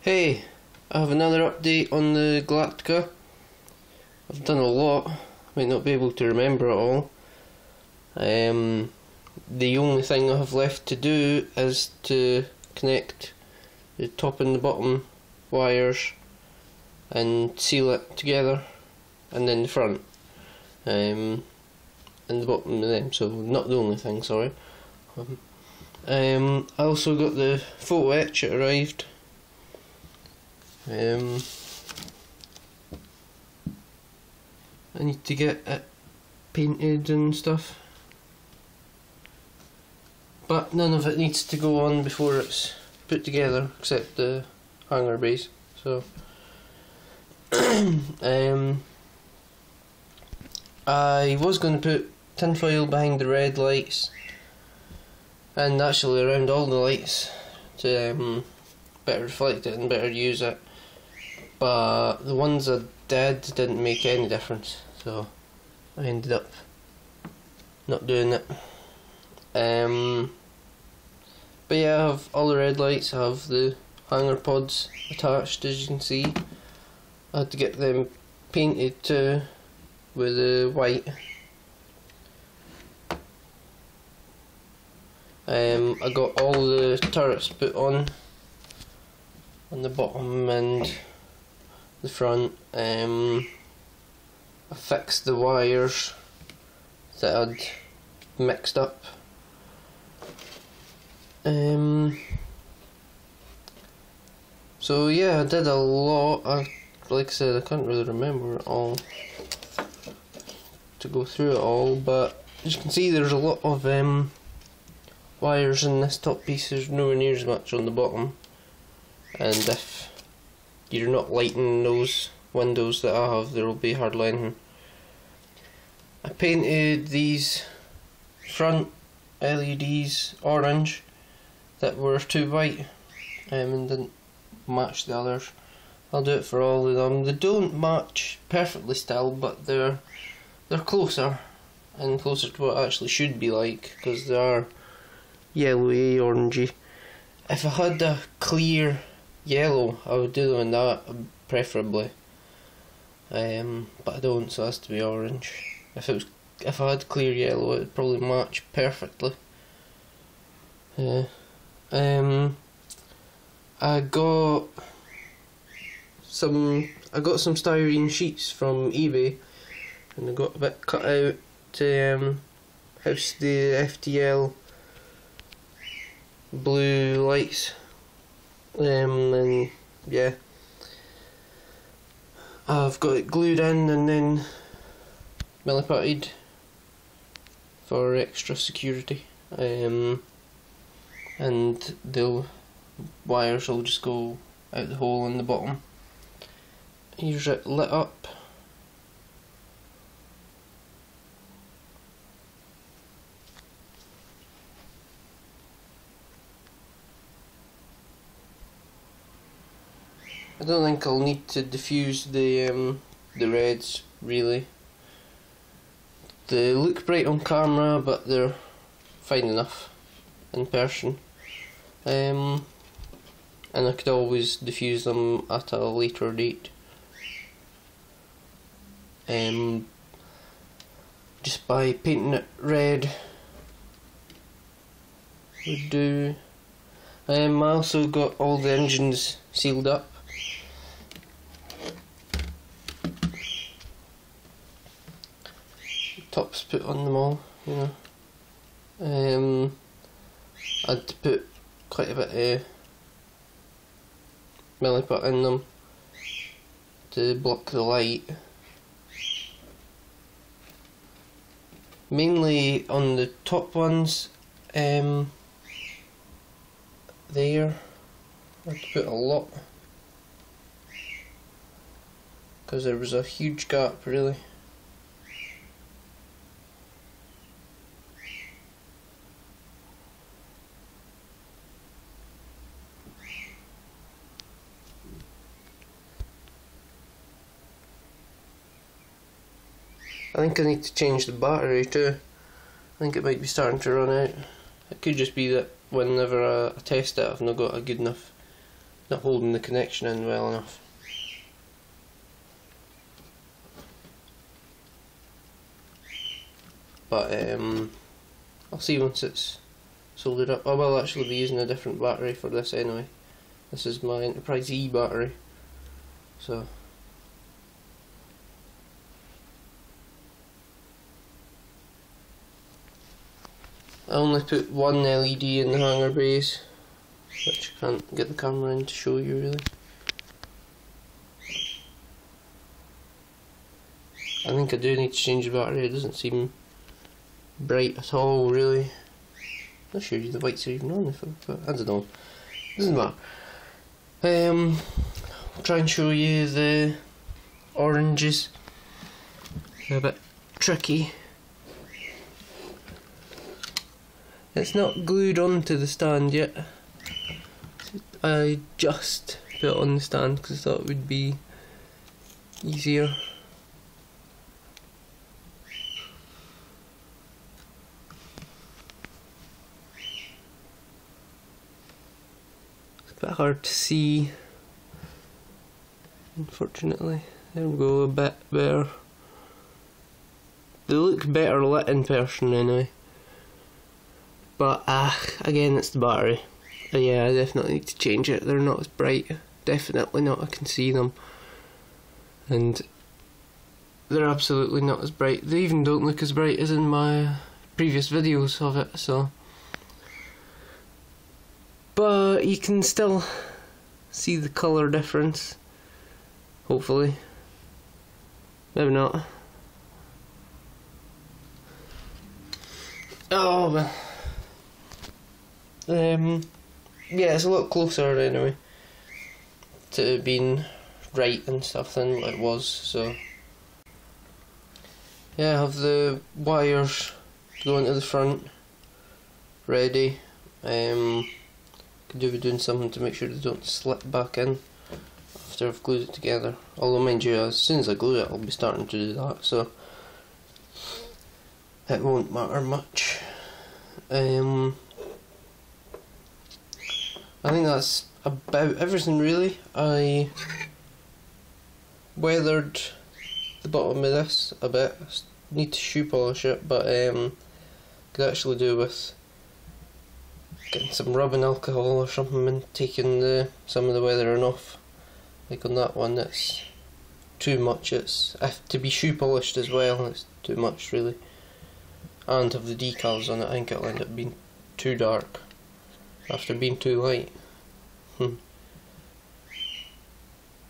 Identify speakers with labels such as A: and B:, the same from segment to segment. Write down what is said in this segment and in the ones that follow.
A: Hey, I have another update on the Galactica. I've done a lot, might not be able to remember it all. The only thing I have left to do is to connect the top and the bottom wires and seal it together, and then the front and the bottom of them, so not the only thing, sorry. I also got the photo etch, it arrived. I need to get it painted and stuff, but none of it needs to go on before it's put together except the hanger base. So I was going to put tinfoil behind the red lights and actually around all the lights to better reflect it and better use it, but the ones I did didn't make any difference, so I ended up not doing it. But yeah, I have all the red lights, I have the hanger pods attached, as you can see. I had to get them painted too with the white. I got all the turrets put on the bottom and the front. I fixed the wires that I'd mixed up. So yeah, I did a lot. Like I said, I can't really remember it all to go through it all, but as you can see, there's a lot of wires in this top piece. There's nowhere near as much on the bottom, and if you're not lighting those windows that I have, there will be hard lighting. I painted these front LEDs orange that were too white and didn't match the others. I'll do it for all of them. They don't match perfectly still, but they're closer and closer to what it actually should be like, because they are yellowy, orangey. If I had a clear yellow, I would do them in that preferably, but I don't, so it has to be orange. If I had clear yellow, it would probably match perfectly. I got some styrene sheets from eBay, and I got a bit cut out to house the FTL blue lights. And yeah, I've got it glued in and then milliputted for extra security, and the wires will just go out the hole in the bottom. Here's it lit up. I don't think I'll need to diffuse the reds really. They look bright on camera, but they're fine enough in person. And I could always diffuse them at a later date. Just by painting it red would do. I also got all the engines sealed up. Tops put on them all, you know. I had to put quite a bit of milliput in them to block the light. Mainly on the top ones, there, I had to put a lot, because there was a huge gap really. I think I need to change the battery too. I think it might be starting to run out. It could just be that whenever I test it, I've not got a good enough not holding the connection in well enough. But I'll see once it's soldered up. I will actually be using a different battery for this anyway. This is my Enterprise E battery, so I only put one LED in the hangar bays, which I can't get the camera in to show you really. I think I do need to change the battery. It doesn't seem bright at all really. Not sure the lights are even on the phone, but I don't know. Doesn't matter. I'll try and show you the oranges. They're a bit tricky. It's not glued onto the stand yet. I just put it on the stand because I thought it would be easier. Bit hard to see, unfortunately. There we go, a bit better. They look better lit in person anyway. But again, it's the battery. Yeah, I definitely need to change it. They're not as bright. Definitely not. I can see them. And they're absolutely not as bright. They even don't look as bright as in my previous videos of it, so. But you can still see the colour difference, hopefully. Maybe not. Oh man. Yeah, it's a lot closer anyway to being right and stuff than what it was, so. Yeah, I have the wires going to the front ready. Could do with doing something to make sure they don't slip back in after I've glued it together. Although mind you, as soon as I glue it I'll be starting to do that, so it won't matter much. I think that's about everything really. I weathered the bottom of this a bit. I need to shoe polish it, but could actually do with getting some rubbing alcohol or something and taking some of the weathering off. Like on that one, it's too much. It's to be shoe polished as well. It's too much really. And have the decals on it. I think it'll end up being too dark after being too light. But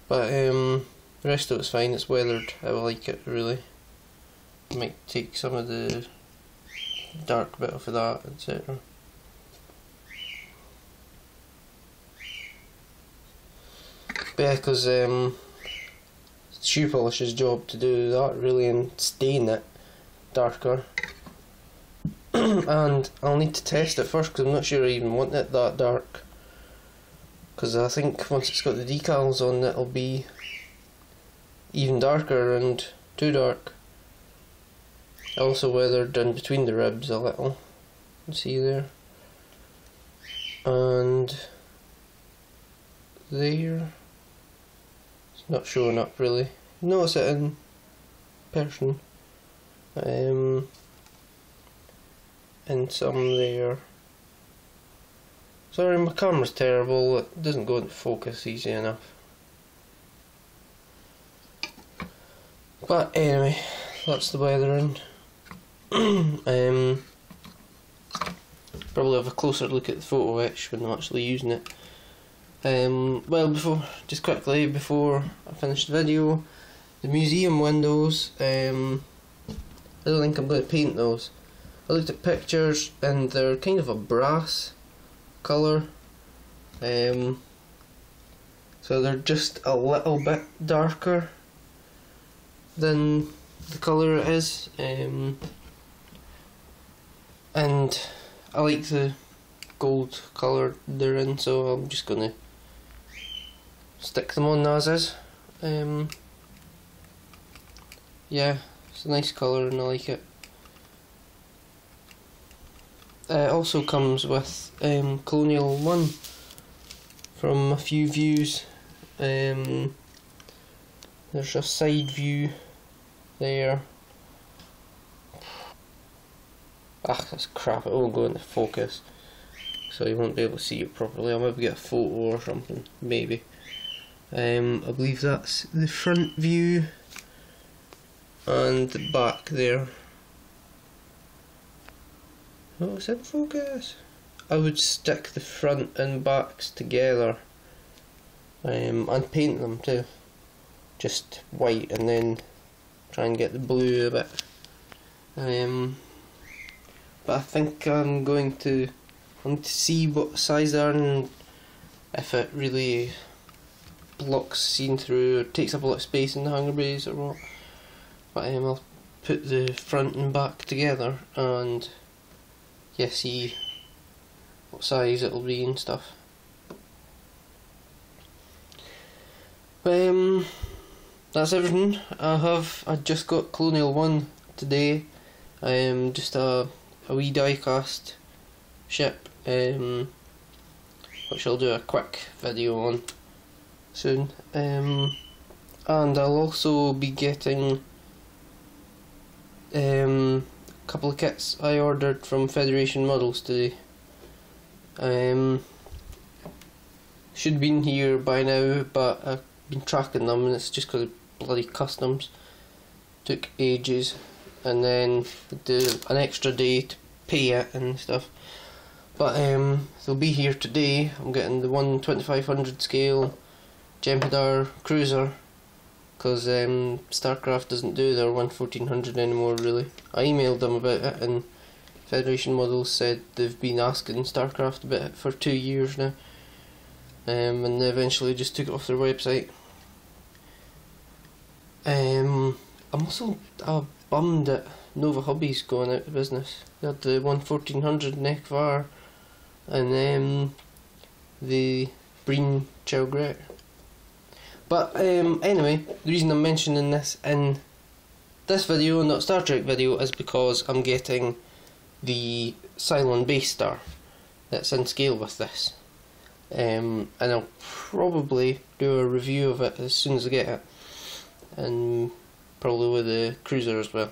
A: the rest of it's fine. It's weathered. I like it really. Might take some of the dark bit off of that, etc. But yeah, because it's shoe polish's job to do that really and stain it darker. And I'll need to test it first because I'm not sure I even want it that dark. Because I think once it's got the decals on it'll be even darker and too dark. I also weathered in between the ribs a little. You can see there. And there. It's not showing up really. Notice it in person. And some there. Sorry, my camera's terrible. It doesn't go into focus easy enough. But anyway, that's the weathering. Probably have a closer look at the photo etch when I'm actually using it. Well, just quickly before I finish the video, the museum windows, I don't think I'm going to paint those. I looked at pictures and they're kind of a brass colour, so they're just a little bit darker than the colour it is, and I like the gold colour they're in, so I'm just gonna stick them on as is. Yeah, it's a nice colour and I like it. It also comes with Colonial 1 from a few views. There's a side view there. Ah, that's crap, it won't go into focus, so you won't be able to see it properly. I'll maybe get a photo or something, maybe. I believe that's the front view and the back there. Oh, it's in focus. I would stick the front and backs together and paint them too, just white, and then try and get the blue a bit. But I think I'm going to see what size they are and if it really blocks scene through or takes up a lot of space in the hangar bays or what. But I'll put the front and back together and yeah, see what size it'll be and stuff. That's everything. I just got Colonial 1 today. Just a wee die-cast ship, which I'll do a quick video on soon. And I'll also be getting a couple of kits I ordered from Federation Models today. Should have been here by now, but I've been tracking them and it's just because of bloody customs. Took ages, and then do an extra day to pay it and stuff. But they'll be here today. I'm getting the 1/2500 scale Jem'Hadar cruiser, because Starcraft doesn't do their 1/1400 anymore really. I emailed them about it and Federation Models said they've been asking Starcraft about it for 2 years now, and they eventually just took it off their website. I'm also bummed that Nova Hobby's going out of business. They had the 1/1400 Nekvar and the Breen Chowgret. But anyway, the reason I'm mentioning this in this video, not Star Trek video, is because I'm getting the Cylon base star that's in scale with this. And I'll probably do a review of it as soon as I get it, and probably with the cruiser as well.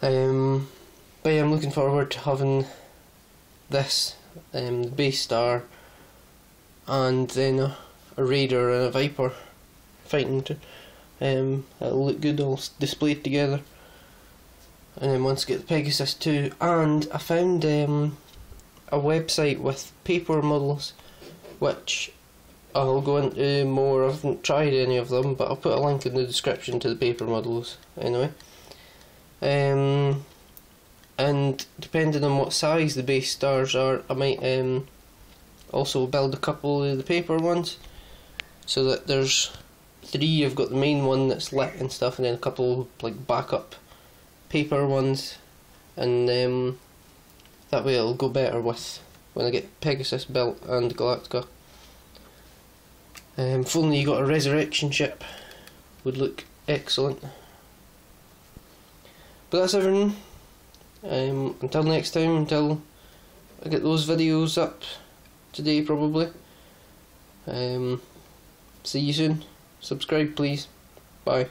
A: But yeah, I'm looking forward to having this, the base star, and then a Raider and a Viper fighting. It'll look good all displayed together. And then once I get the Pegasus too. And I found a website with paper models, which I'll go into more. I haven't tried any of them, but I'll put a link in the description to the paper models anyway. And depending on what size the base stars are, I might also build a couple of the paper ones, so that there's 3. I've got the main one that's lit and stuff, and then a couple like backup paper ones, and that way it'll go better with when I get Pegasus built and Galactica. If only you got a resurrection ship, would look excellent. But that's everything. Until next time, until I get those videos up today probably. See you soon. Subscribe please. Bye.